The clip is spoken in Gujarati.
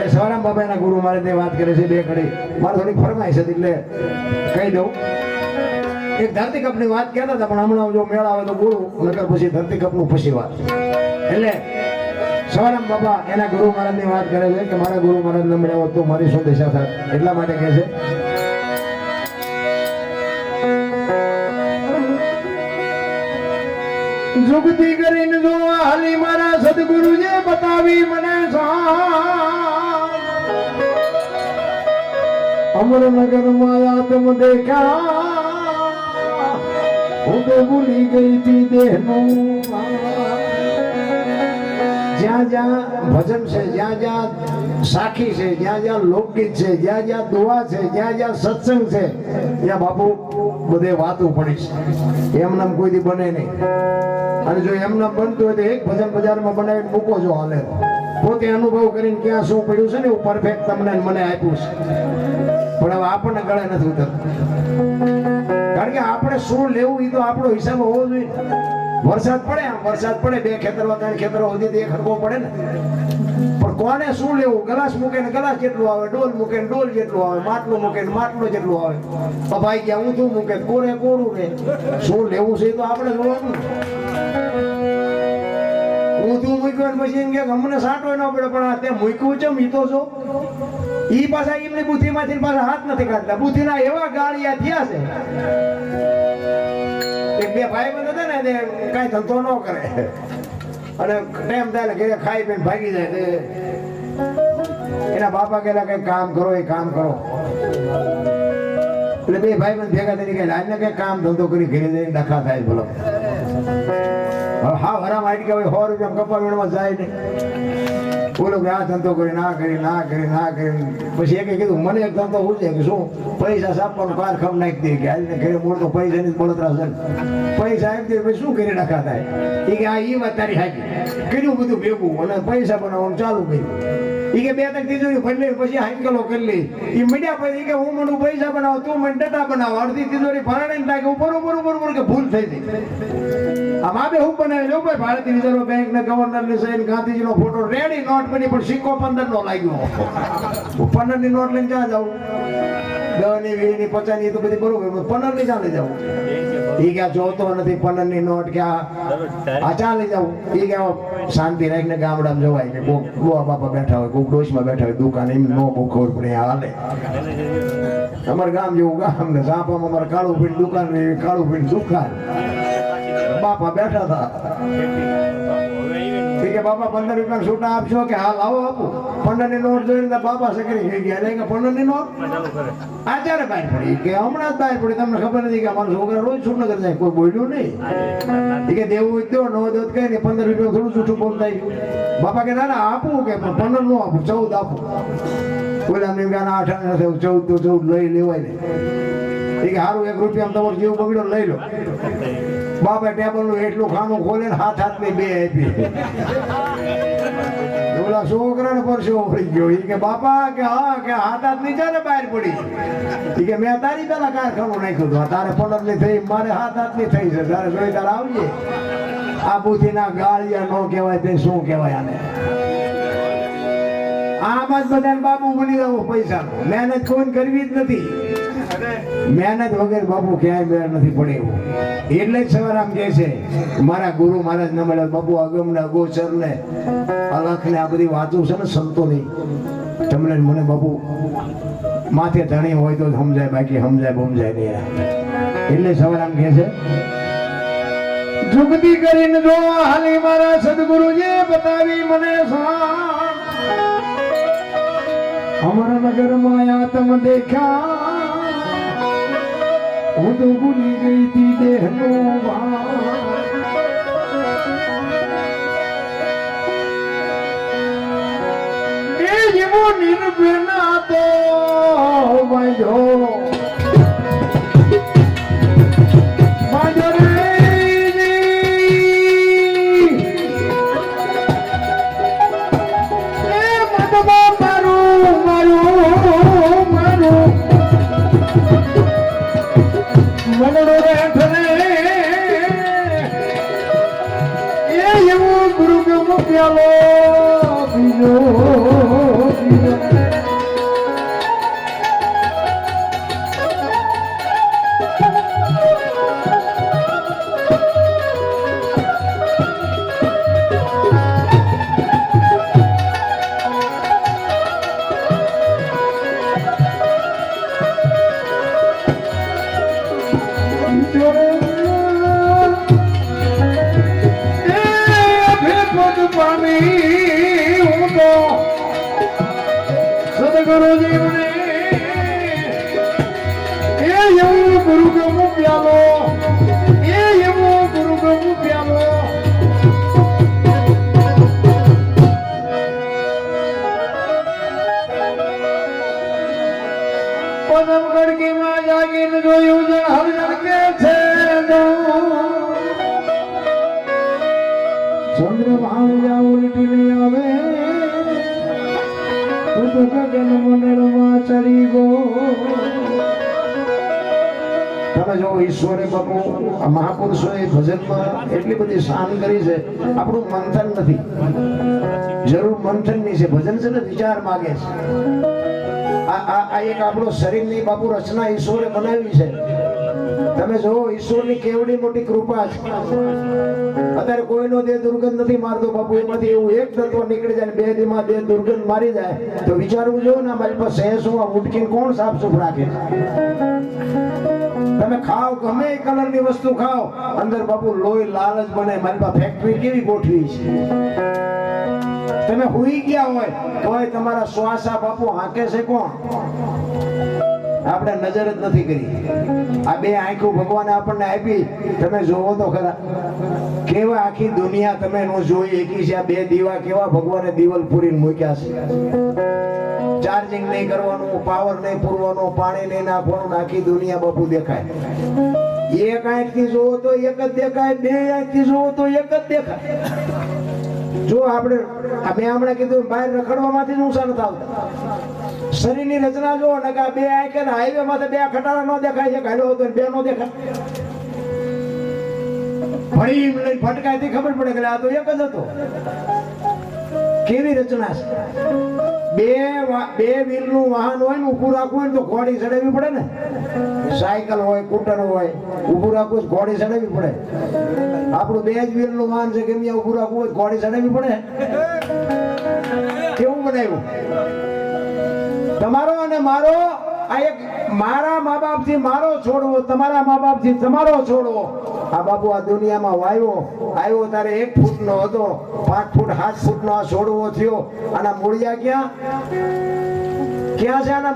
એટલે સવારામ બાબાના ગુરુ મારે તે વાત કરે છે બે ઘડી મારે થોડી ફરમાઈશ હતી એટલે કહી દઉં એક ધરતીકપની વાત કહેતા હતા પણ હમણાં જો મેળ આવે તો ગુરુ નકર પછી ધરતીકપનું પછી વાત એટલે સવારામ બાબા એના ગુરુ મહારાજની વાત કરે છે કે મારા ગુરુ મહારાજ ન મળ્યા હોત તો મારી શું દિશા થાત એટલા માટે કહે છે જુગતી કરીને જો હાલી મારા સદગુરુએ બતાવી મને અમરનગર માં આત્મ દેખા હું તો ભૂલી ગઈ થી દેહનું જ્યાં જ્યાં ભજન છે જ્યાં જ્યાં સાખી છે જ્યાં જ્યાં લોકગીત છે જ્યાં જ્યાં દુઆ છે જ્યાં જ્યાં સત્સંગ છે ત્યાં બાપુ બધે વાતો પડી છે એમ નામ કોઈ દી બને નહીં અને જો એમ નામ બનતું હોય તો એક ભજન બજારમાં બનાવીને મૂકો જો હાલે પોતે અનુભવ કરીને ક્યાં શું પડ્યું છે ને એવું પરફેક્ટ તમને મને આપ્યું છે પણ હવે આપણને ગળે નથી ઉતરતું કારણ કે આપણે શું લેવું એ તો આપણો હિસાબ હોવો જોઈએ વરસાદ પડે બે ખેતરમાં ત્રણ ખેતરો સુધી એક હરકો પડે ને પણ કોને શું લેવું ગ્લાસ મૂકે ને ગ્લાસ જેટલું આવે ડોલ મૂકે ને ડોલ જેટલું આવે માટલું મૂકે ને માટલું જેટલું આવે ભાઈ ગયા ઊંધું મૂકે કોરે કોરું રે શું લેવું છે એ તો આપણે જોવાનું ઊંધું મૂક્યું પછી એમ કે અમને સાંટો ન પડે પણ તે મૂક્યું છે ઈ તો જો ઈ પાછા એમની બુદ્ધિમાંથી પાછા હાથ નથી કાઢતા બુદ્ધિના એવા ગાળિયા થયા છે બે ભાઈ બંધ હતા ને કઈ ધંધો ન કરે અને ટાઈમ થાય ઘરે ખાઈ પીને ભાગી જાય એના બાપા કહેલા કઈ કામ કરો એ કામ કરો એટલે બે ભાઈ બંધ ભેગા થઈ ગયા આજને કઈ કામ ધંધો કરી ઘરે જઈને ડખા થાય બોલો હા હરામ આવી કે 100 રૂપિયા કપા વીણવા જાય ને બોલો કે આ ધંધો કરી ના કરી પછી એક કીધું મને એક ધંધો પૂછે કે શું પૈસા સાપવાનું કાર ખમ નાખી દે કે આજને ઘરે મૂળ તો પૈસા ની બળતરા છે પૈસા આપી દે પછી શું કરી નાખા થાય એ કે આ ઈ વાત તારી હાકી કર્યું બધું ભેગું અને પૈસા બનાવવાનું ચાલુ કર્યું એ કે બે તક દીધું ભલે પછી હાઈકલો કરી લે એ મીડિયા પછી કે હું મને પૈસા બનાવો તું મને ડટા બનાવો અડધી તિજોરી ફરાડીને નાખે બરોબર કે ભૂલ થઈ ગઈ આમાં બે હું બનાવી લો ભાઈ ભારતીય રિઝર્વ બેંક ના ગવર્નર ની સહીન ગાંધીજી નો ફોટો રેડી નોટ બની પણ સિક્કો 15 નો લાગ્યો 15 ની નોટ લઈને ક્યાં જાવ 10 ની 20 ની 50 ની તો બધી બરોબર 15 ની ચાલે જાવ એ ક્યાં જોતો નથી 15 ની નોટ ક્યાં આ ચાલે જાવ એ ક્યાં શાંતિ રાખીને ગામડામાં જવાય કે કોક ગોવા બાપા બેઠા હોય કોક ડોશમાં બેઠા હોય દુકાન એમ નો બહુ ખબર પડે હાલે અમારા ગામ જેવું ગામ ને સાપામાં અમારે કાળું પીણ દુકાન કાળું પીણ દુકાન બાપા બેઠા હતા કે બાપા 15 રૂપિયા છૂટા આપશો કે હા લાવો આપો 15 ની નોટ જોઈને બાપા સકરી થઈ ગયા એટલે કે 15 ની નોટ આચારે બહાર પડી કે હમણાં જ બહાર પડી તમને ખબર નથી કે અમારા છોકરા રોજ છૂટ નગર જાય કોઈ બોલ્યું નહીં કે દેવું દો નો દો કઈ નહીં 15 રૂપિયા થોડું છૂટું બોલતા બાપા કે ના આપું કે 15 નો આપું 14 આપું બોલ્યા મેં 8 14 તો 14 લઈ લેવાય ને એ કે સારું 1 રૂપિયા તમારો જીવ બગડ્યો લઈ લો બાપા ટેબલ નું એટલું ખાનું ખોલે ને હાથ ની બે આપી ઓલા છોકરા ને પરસો પડી ગયો કે બાપા કે હા કે હાથ નીચે ને બહાર પડી કે મેં તારી પેલા કારખાનું નાખ્યું હતું તારે 15 ની થઈ મારે હાથ ની થઈ છે તારે જોઈ તારે આવીએ આ બુદ્ધિ ના ગાળિયા નો કહેવાય તે શું કહેવાય આને આમ જ બધા બાબુ બની જવું પૈસા મહેનત કોઈ કરવી જ નથી મહેનત વગર બાપુ ક્યાંય મેળ નથી પડે એવું એટલે જ સવારામ કહે છે મારા ગુરુ મહારાજ ને મળ્યા બાપુ અગમ ને અગોચર ને અલખ ને આ બધી વાતો છે ને સંતોની તમને મને બાપુ માથે ધણી હોય તો સમજાય બાકી સમજાય બમજાય નહીં એટલે સવારામ કહે છે જુગતી કરીને જો હાલી મારા સદગુરુજી બતાવી મને અમરનગર માં આત્મ દેખ્યા હું તો ભૂલી ગઈ તી દેહનો એ જેવો નિર્ભના તો બાંધો ગુરુ કે મુક્યાલો બીજો પ્યાલો એ એવો ગુરુ બ્રહ્મ પ્યાલો પદમ ગડકીમાં જાગીને જોયું જણ હરિજન કે છે ચંદ્રભાન જા ઉલટી નહીં આવે તું તો ગગન મંડળમાં ચડી ગો. તમે જો ઈશ્વરે બાપુ આ મહાપુરુષોએ ભજનમાં એટલી બધી શાન કરી છે. આપણું મંથન નથી, જરૂર મંથનની છે. ભજન છે ને વિચાર માગે છે. આ એક આપણો શરીરની બાપુ રચના ઈશ્વરે બનાવી છે. તમે જો ઈશ્વરની કેવડી મોટી કૃપા છે. અત્યારે કોઈનો દેહ દુર્ગંધ નથી મારતો બાપુ. એમાંથી એવું એક તત્વ નીકળી જાય, બે દીમાં દેહ દુર્ગંધ મારી જાય તો વિચારવું જોઈએ ને મારી પાસે શું આ ઉઠકીને કોણ સાફ સુફ રાખે. તમે ખાઓ ગમે એ કલરની વસ્તુ ખાઓ, અંદર બાપુ લોહી લાલ જ બને. મારી પાસે ફેક્ટરી કેવી ગોઠવી છે. તમે હુઈ ગયા હોય તોય તમારા શ્વાસા બાપુ હાંકે છે કોણ? આપણે નજર જ નથી કરી. આ બે આંખો ભગવાને આપણને આપી. તમે જોવો તો ખરા કેવા આખી દુનિયા તમે નો જોઈ એકી છે. આ બે દીવા કેવા ભગવાને દીવલ પૂરીને મૂક્યા છે. ચાર્જિંગ નહીં કરવાનું, પાવર નહીં પૂરવાનો, પાણી નહીં નાખવાનું, આખી દુનિયા બાપુ દેખાય. એક આંખથી જોવો તો એક જ દેખાય, બે આંખથી જોવો તો એક જ દેખાય. જો આપણે મેં હમણાં કીધું બહાર રખડવામાંથી નુકસાન આવતા. શરીરની રચના જો ને કે બે આંખે હાઈવે માં બે ખટારા નો દેખાય છે, ઘાયલો હતો બે નો દેખાય. ભડીમ લઈને ફટકાયથી ખબર પડે કે આ તો એક જ હતો. કેવી રચના છે. બે વ્હીલ નું વાહન હોય ને ઊભું રાખવું હોય તો ઘોડી ચડાવવી પડે ને. સાયકલ હોય, સ્કૂટર હોય, ઊભું રાખવું ઘોડી ચડાવવી પડે. આપણું બે જ વ્હીલ નું વાહન છે, કેમ ઊભું રાખવું હોય ઘોડી ચડાવવી પડે. કેવું બનાવ્યું? તમારો અને મારો આ એક, મારા મા બાપ થી મારો છોડવો, તમારા મા બાપ થી તમારો છોડવો. આ બાપુ આ દુનિયામાં આવ્યો ત્યારે 1 ફૂટ નો હતો, 5 ફૂટ 7 ફૂટ નો આ છોડવો થયો. આના મૂળિયા ક્યાં છે? આના